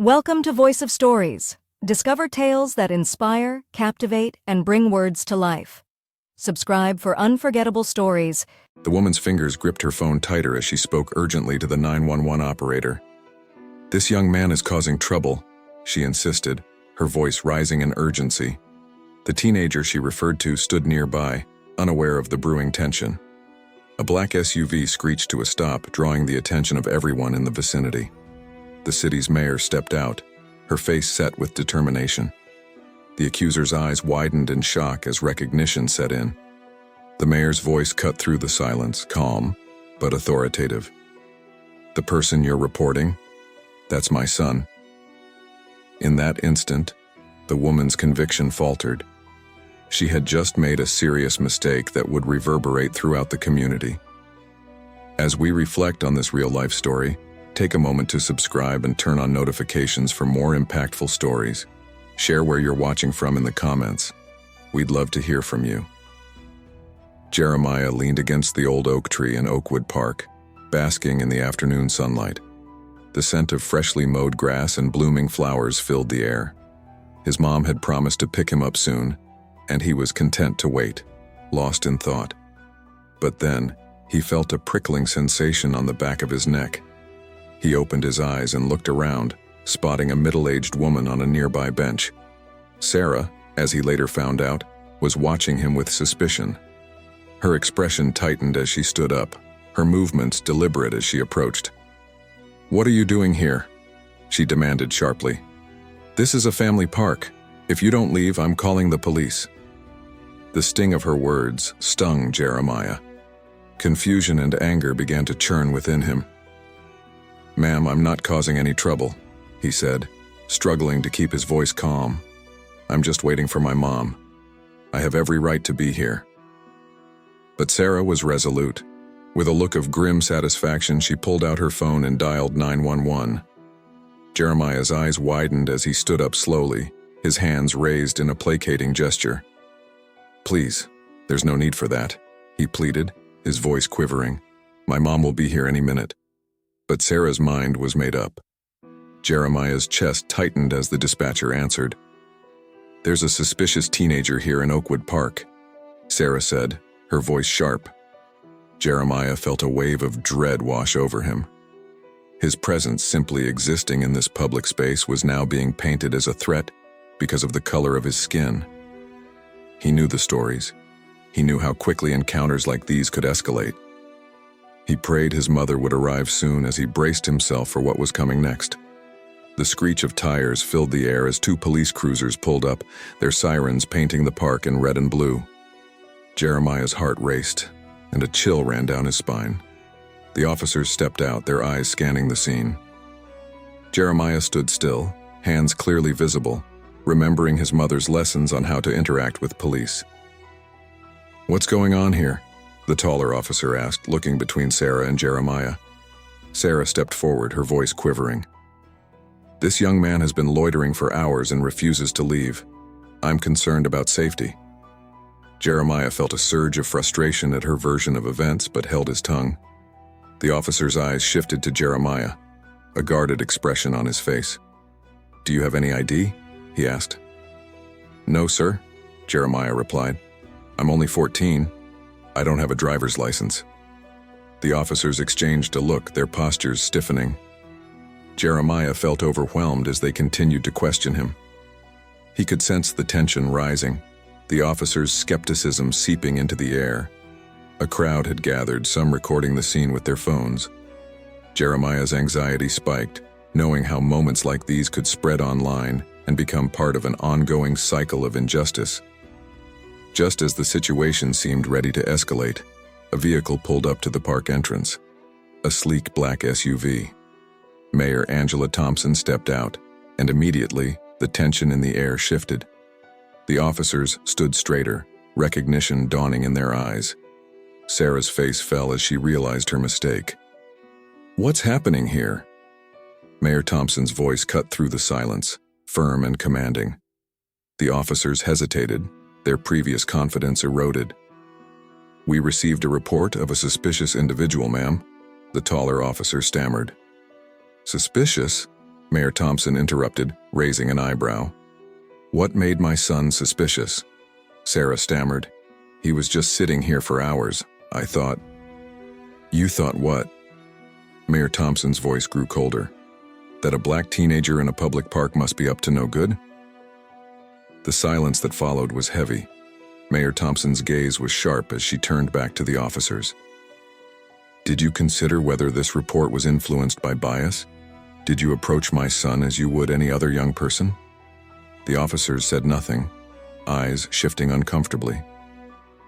Welcome to Voice of Stories. Discover tales that inspire, captivate, and bring words to life. Subscribe for unforgettable stories. The woman's fingers gripped her phone tighter as she spoke urgently to the 911 operator. "This young man is causing trouble," she insisted, her voice rising in urgency. The teenager she referred to stood nearby, unaware of the brewing tension. A black SUV screeched to a stop, drawing the attention of everyone in the vicinity. The city's mayor stepped out, her face set with determination. The accuser's eyes widened in shock as recognition set in. The mayor's voice cut through the silence, calm, but authoritative. "The person you're reporting? That's my son." In that instant, the woman's conviction faltered. She had just made a serious mistake that would reverberate throughout the community. As we reflect on this real-life story, take a moment to subscribe and turn on notifications for more impactful stories. Share where you're watching from in the comments. We'd love to hear from you. Jeremiah leaned against the old oak tree in Oakwood Park, basking in the afternoon sunlight. The scent of freshly mowed grass and blooming flowers filled the air. His mom had promised to pick him up soon, and he was content to wait, lost in thought. But then, he felt a prickling sensation on the back of his neck. He opened his eyes and looked around, spotting a middle-aged woman on a nearby bench. Sarah, as he later found out, was watching him with suspicion. Her expression tightened as she stood up, her movements deliberate as she approached. "What are you doing here?" she demanded sharply. "This is a family park. If you don't leave, I'm calling the police." The sting of her words stung Jeremiah. Confusion and anger began to churn within him. "Ma'am, I'm not causing any trouble," he said, struggling to keep his voice calm. "I'm just waiting for my mom. I have every right to be here." But Sarah was resolute. With a look of grim satisfaction, she pulled out her phone and dialed 911. Jeremiah's eyes widened as he stood up slowly, his hands raised in a placating gesture. "Please, there's no need for that," he pleaded, his voice quivering. "My mom will be here any minute." But Sarah's mind was made up. Jeremiah's chest tightened as the dispatcher answered. "There's a suspicious teenager here in Oakwood Park," Sarah said, her voice sharp. Jeremiah felt a wave of dread wash over him. His presence simply existing in this public space was now being painted as a threat because of the color of his skin. He knew the stories. He knew how quickly encounters like these could escalate. He prayed his mother would arrive soon as he braced himself for what was coming next. The screech of tires filled the air as two police cruisers pulled up, their sirens painting the park in red and blue. Jeremiah's heart raced, and a chill ran down his spine. The officers stepped out, their eyes scanning the scene. Jeremiah stood still, hands clearly visible, remembering his mother's lessons on how to interact with police. "What's going on here?" the taller officer asked, looking between Sarah and Jeremiah. Sarah stepped forward, her voice quivering. "This young man has been loitering for hours and refuses to leave. I'm concerned about safety." Jeremiah felt a surge of frustration at her version of events, but held his tongue. The officer's eyes shifted to Jeremiah, a guarded expression on his face. "Do you have any ID?" he asked. "No, sir," Jeremiah replied. "I'm only 14. I don't have a driver's license." The officers exchanged a look, their postures stiffening. Jeremiah felt overwhelmed as they continued to question him. He could sense the tension rising, the officers' skepticism seeping into the air. A crowd had gathered, some recording the scene with their phones. Jeremiah's anxiety spiked, knowing how moments like these could spread online and become part of an ongoing cycle of injustice. Just as the situation seemed ready to escalate, a vehicle pulled up to the park entrance. A sleek black SUV. Mayor Angela Thompson stepped out, and immediately, the tension in the air shifted. The officers stood straighter, recognition dawning in their eyes. Sarah's face fell as she realized her mistake. "What's happening here?" Mayor Thompson's voice cut through the silence, firm and commanding. The officers hesitated, their previous confidence eroded. "We received a report of a suspicious individual, ma'am," the taller officer stammered. "Suspicious?" Mayor Thompson interrupted, raising an eyebrow. What made my son suspicious? Sarah stammered. He was just sitting here for hours, I thought. You thought what? Mayor Thompson's voice grew colder. That a black teenager in a public park must be up to no good? The silence that followed was heavy. Mayor Thompson's gaze was sharp as she turned back to the officers. Did you consider whether this report was influenced by bias? Did you approach my son as you would any other young person? The officers said nothing, eyes shifting uncomfortably.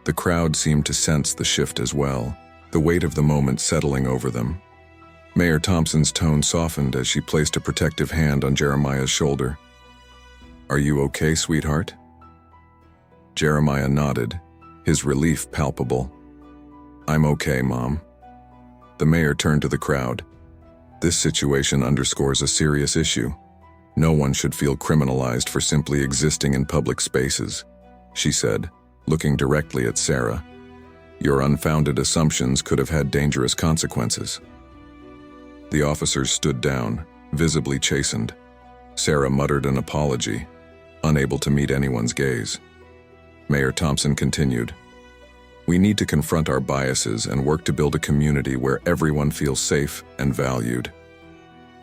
The crowd seemed to sense the shift as well, the weight of the moment settling over them. Mayor Thompson's tone softened as she placed a protective hand on Jeremiah's shoulder. Are you okay, sweetheart? Jeremiah nodded, his relief palpable. I'm okay, Mom. The mayor turned to the crowd. This situation underscores a serious issue. No one should feel criminalized for simply existing in public spaces, she said, looking directly at Sarah. Your unfounded assumptions could have had dangerous consequences. The officers stood down, visibly chastened. Sarah muttered an apology, unable to meet anyone's gaze. Mayor Thompson continued, We need to confront our biases and work to build a community where everyone feels safe and valued.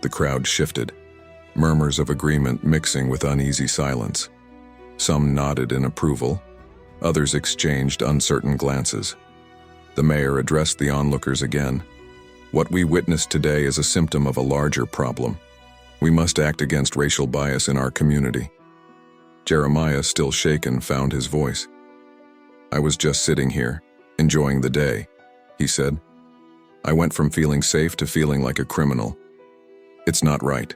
The crowd shifted, murmurs of agreement mixing with uneasy silence. Some nodded in approval, others exchanged uncertain glances. The mayor addressed the onlookers again. What we witnessed today is a symptom of a larger problem. We must act against racial bias in our community. Jeremiah, still shaken, found his voice. I was just sitting here, enjoying the day, he said. I went from feeling safe to feeling like a criminal. It's not right.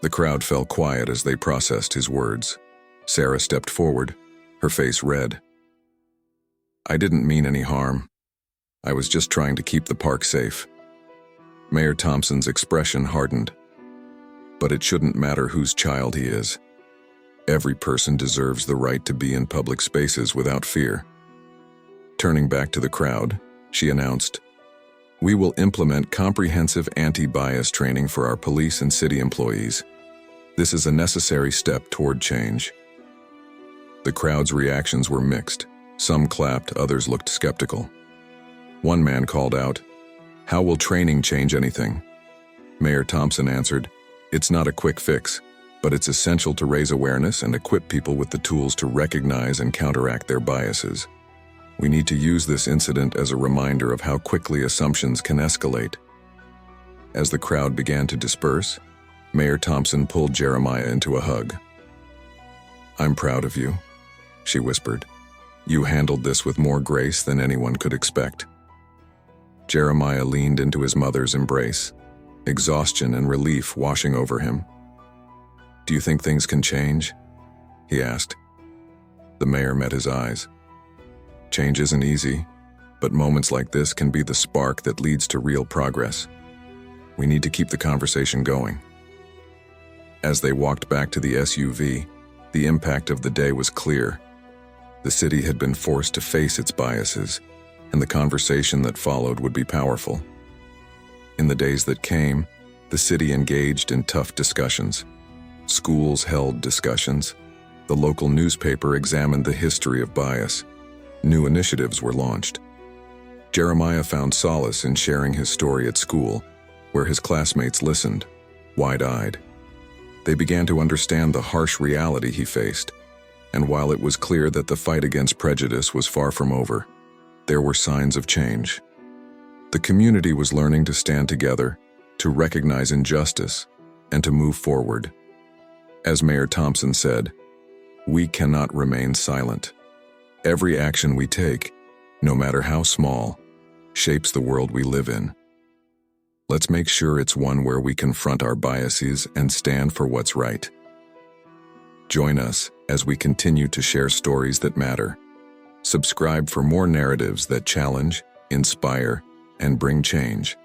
The crowd fell quiet as they processed his words. Sarah stepped forward, her face red. I didn't mean any harm. I was just trying to keep the park safe. Mayor Thompson's expression hardened. But it shouldn't matter whose child he is. Every person deserves the right to be in public spaces without fear. Turning back to the crowd, she announced, We will implement comprehensive anti-bias training for our police and city employees. This is a necessary step toward change. The crowd's reactions were mixed. Some clapped, others looked skeptical. One man called out, How will training change anything? Mayor Thompson answered, It's not a quick fix, but it's essential to raise awareness and equip people with the tools to recognize and counteract their biases. We need to use this incident as a reminder of how quickly assumptions can escalate. As the crowd began to disperse, Mayor Thompson pulled Jeremiah into a hug. I'm proud of you, she whispered. You handled this with more grace than anyone could expect. Jeremiah leaned into his mother's embrace, exhaustion and relief washing over him. Do you think things can change? He asked. The mayor met his eyes. Change isn't easy, but moments like this can be the spark that leads to real progress. We need to keep the conversation going. As they walked back to the SUV, the impact of the day was clear. The city had been forced to face its biases, and the conversation that followed would be powerful. In the days that came, the city engaged in tough discussions. Schools held discussions. The local newspaper examined the history of bias. New initiatives were launched. Jeremiah found solace in sharing his story at school, where his classmates listened, wide-eyed. They began to understand the harsh reality he faced, and while it was clear that the fight against prejudice was far from over, there were signs of change. The community was learning to stand together, to recognize injustice, and to move forward. As Mayor Thompson said, we cannot remain silent. Every action we take, no matter how small, shapes the world we live in. Let's make sure it's one where we confront our biases and stand for what's right. Join us as we continue to share stories that matter. Subscribe for more narratives that challenge, inspire, and bring change.